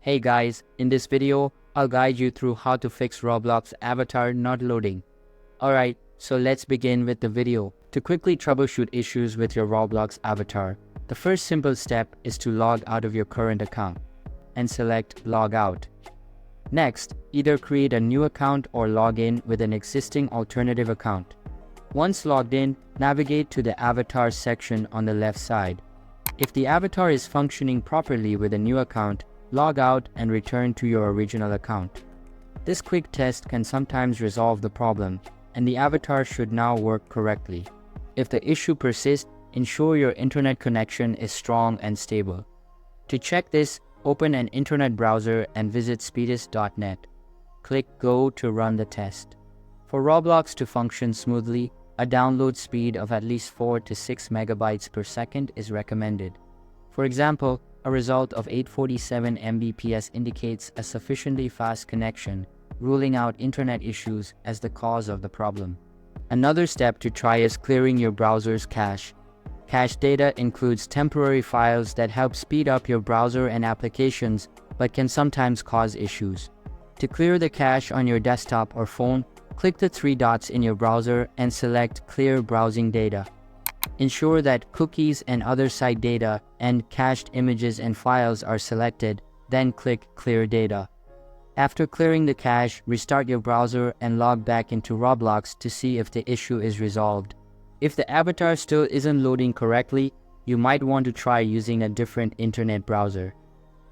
Hey guys, in this video, I'll guide you through how to fix Roblox avatar not loading. Alright, so let's begin with the video. To quickly troubleshoot issues with your Roblox avatar, the first simple step is to log out of your current account and select Log Out. Next, either create a new account or log in with an existing alternative account. Once logged in, navigate to the Avatar section on the left side. If the avatar is functioning properly with a new account, log out and return to your original account. This quick test can sometimes resolve the problem, and the avatar should now work correctly. If the issue persists, ensure your internet connection is strong and stable. To check this, open an internet browser and visit speedest.net. Click Go to run the test. For Roblox to function smoothly, a download speed of at least 4 to 6 megabytes per second is recommended. For example, a result of 847 Mbps indicates a sufficiently fast connection, ruling out internet issues as the cause of the problem. Another step to try is clearing your browser's cache. Cache data includes temporary files that help speed up your browser and applications, but can sometimes cause issues. To clear the cache on your desktop or phone, click the three dots in your browser and select Clear Browsing Data. Ensure that cookies and other site data and cached images and files are selected, then click Clear Data. After clearing the cache, restart your browser and log back into Roblox to see if the issue is resolved. If the avatar still isn't loading correctly, you might want to try using a different internet browser.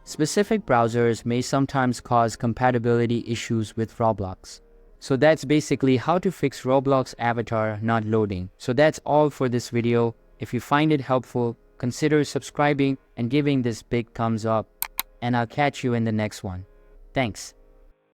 Specific browsers may sometimes cause compatibility issues with Roblox. So that's basically how to fix Roblox avatar not loading. So that's all for this video. If you find it helpful, consider subscribing and giving this big thumbs up. And I'll catch you in the next one. Thanks.